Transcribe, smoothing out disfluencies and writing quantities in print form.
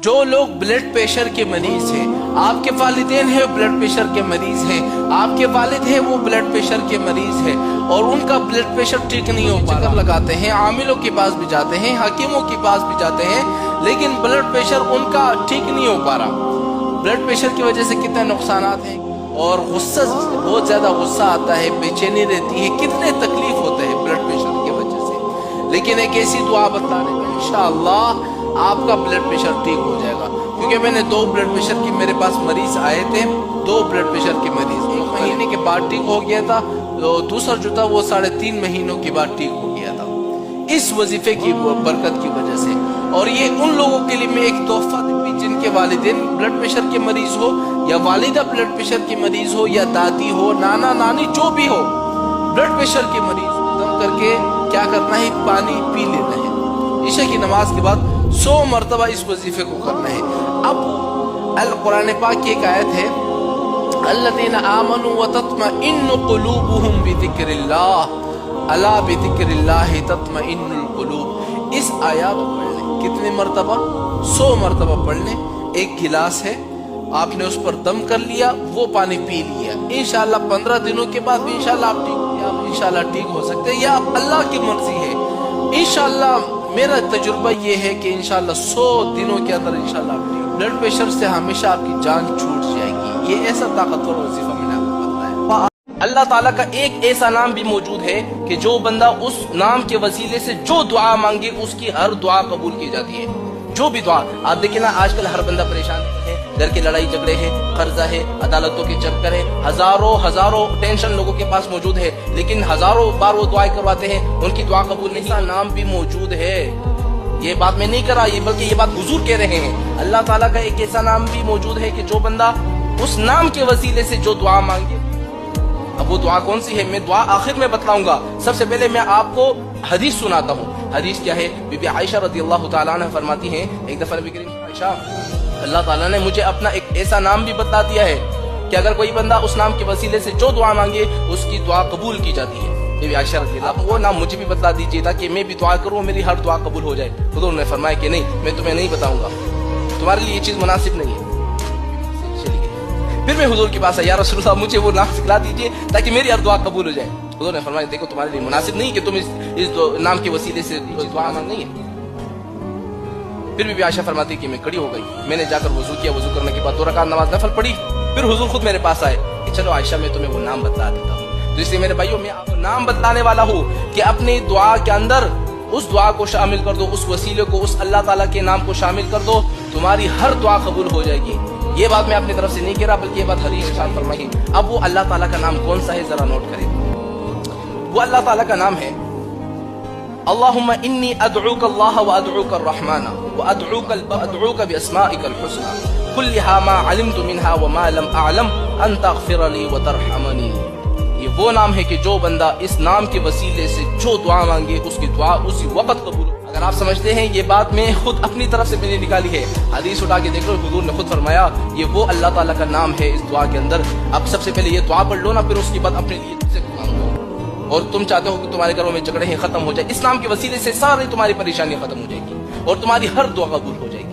جو لوگ blood pressure کے مریض ہیں، آپ کے والدین ہیں بلڈ پریشر کے مریض ہیں، آپ کے والد ہیں وہ بلڈ پریشر کے مریض ہیں اور ان کا بلڈ پریشر ٹھیک نہیں ہو پا رہا، لگاتے ہیں، عاملوں کے پاس بھی جاتے ہیں، حکیموں کے پاس بھی جاتے ہیں، لیکن بلڈ پریشر ان کا ٹھیک نہیں ہو پا رہا۔ بلڈ پریشر کی وجہ سے کتنے نقصانات ہیں، اور غصہ، بہت زیادہ غصہ آتا ہے، بے چینی رہتی ہے، کتنے تکلیف ہوتے ہیں بلڈ پریشر کی وجہ سے۔ لیکن ایک ایسی دعا بتانے میں انشاءاللہ آپ کا بلڈ پریشر ٹھیک ہو جائے گا، کیونکہ میں نے 2 بلڈ پریشر کی میرے پاس مریض آئے تھے، 2 بلڈ پریشر کے مریض 1 مہینے کے بعد ٹھیک ہو گیا تھا، دوسرا جو تھا وہ 3.5 مہینوں کے بعد ٹھیک ہو گیا تھا، اس وظیفے کی برکت کی وجہ سے۔ اور یہ ان لوگوں کے لیے میں ایک تحفہ دوں جن کے والدین بلڈ پریشر کے مریض ہو، یا والدہ بلڈ پریشر کی مریض ہو، یا دادی ہو، نانا نانی جو بھی ہو بلڈ پریشر کے مریض ہو، دم کر کے کیا کرنا ہے، پانی پی لینا ہے۔ عشاء کی نماز کے بعد 100 مرتبہ اس وظیفے کو کرنا ہے۔ اب القرآن پاک کی ایک آیت ہے، الذین آمنوا وتطمئن قلوبهم بذکر اللہ، الا بذکر اللہ تطمئن القلوب۔ اس آیات کو پڑھ لیں، کتنے مرتبہ؟ 100 مرتبہ پڑھ لیں۔ ایک گلاس ہے، آپ نے اس پر دم کر لیا، وہ پانی پی لیا، انشاءاللہ 15 دنوں کے بعد بھی انشاءاللہ آپ ٹھیک ہو سکتے ہیں، یا اللہ کی مرضی ہے۔ انشاءاللہ میرا تجربہ یہ ہے کہ انشاءاللہ 100 دنوں کے اندر انشاءاللہ آپ ٹھیک، بلڈ پریشر سے ہمیشہ آپ کی جان چھوٹ جائے گی۔ یہ ایسا طاقتور وظیفہ میں نے آپ کو بتایا۔ اللہ تعالیٰ کا ایک ایسا نام بھی موجود ہے کہ جو بندہ اس نام کے وسیلے سے جو دعا مانگے اس کی ہر دعا قبول کی جاتی ہے۔ جو بھی دعا، آپ دیکھیں نا آج کل ہر بندہ پریشان ہے، گھر کے لڑائی جھگڑے ہیں، قرضہ ہے، عدالتوں کے چکر ہیں، ہزاروں ٹینشن لوگوں کے پاس موجود ہے، لیکن ہزاروں بار وہ دعائیں کرواتے ہیں، ان کی دعا قبول نہیں۔ ایسا نام بھی موجود ہے، یہ بات میں نہیں کر رہا، یہ بلکہ یہ بات حضور کہہ رہے ہیں۔ اللہ تعالیٰ کا ایک ایسا نام بھی موجود ہے کہ جو بندہ اس نام کے وسیلے سے جو دعا مانگے، اب وہ دعا کون سی ہے میں دعا آخر میں بتلاؤں گا۔ سب سے پہلے میں آپ کو حدیث سناتا ہوں۔ حدیث کیا ہے؟ بی بی عائشہ رضی اللہ تعالیٰ عنہ فرماتی ہیں، ایک دفعہ نبی کریم عائشہ، اللہ تعالیٰ نے مجھے اپنا ایک ایسا نام بھی بتا دیا ہے کہ اگر کوئی بندہ اس نام کے وسیلے سے جو دعا مانگے اس کی دعا قبول کی جاتی ہے۔ بی بی عائشہ رضی اللہ عنہ، وہ نام مجھے بھی بتا دیجیے تاکہ میں بھی دعا کروں، میری ہر دعا قبول ہو جائے۔ حضور نے فرمایا کہ نہیں، میں تمہیں نہیں بتاؤں گا، تمہارے لیے یہ چیز مناسب نہیں ہے۔ پھر میں حضور کے پاس آیا، یا رسول اللہ مجھے وہ نام سکھلا دیجیے تاکہ میری ہر دعا قبول ہو جائے۔ حضور نے فرمایا دیکھو تمہارے لیے مناسب نہیں کہ تم اس نام کے وسیلے سے دعا مانگ نہیں ہے۔ پھر بھی عائشہ فرماتی کہ میں کھڑی ہو گئی، میں نے جا کر وضو کیا، وضو کرنے کے بعد 2 رکعت نماز نفل پڑھی، پھر حضور خود میرے پاس آئے کہ چلو عائشہ میں تمہیں وہ نام بتلا دیتا ہوں۔ تو اس لیے میرے بھائیوں میں آپ کو نام بتلانے والا ہوں کہ اپنی دعا کے اندر اس دعا کو شامل کر دو، اس وسیلے کو، اس اللہ تعالیٰ کے نام کو شامل کر دو، تمہاری ہر دعا قبول ہو جائے گی۔ یہ بات میں اپنی طرف سے نہیں کہہ رہا بلکہ یہ بات حدیث ارشاد فرمائی۔ اب وہ اللہ تعالیٰ کا نام کون سا ہے ذرا نوٹ کریں۔ وہ اللہ تعالیٰ کا نام ہے اللہم انی ادعوک اللہ و ادعوک الرحمن و ادعوک باسمائک الحسنى کلھا ما علمت منہا وما لم اعلم ان تغفر لی و ترحمنی۔ یہ وہ نام ہے کہ جو بندہ اس نام کے وسیلے سے جو دعا مانگے اس کی دعا اسی وقت قبول۔ اگر آپ سمجھتے ہیں یہ بات میں خود اپنی طرف سے میں نے نکالی ہے، حدیث اٹھا کے دیکھ لو، حضور نے خود فرمایا یہ وہ اللہ تعالیٰ کا نام ہے اس دعا کے اندر۔ اب سب سے پہلے یہ دعا پڑھ لو نا، پھر اس کے بعد اپنے لیے سے مانگو، اور تم چاہتے ہو کہ تمہارے گھروں میں جھگڑے ہیں ختم ہو جائے، اس نام کے وسیلے سے ساری تمہاری پریشانیاں ختم ہو جائے گی اور تمہاری ہر دعا قبول ہو جائے گی۔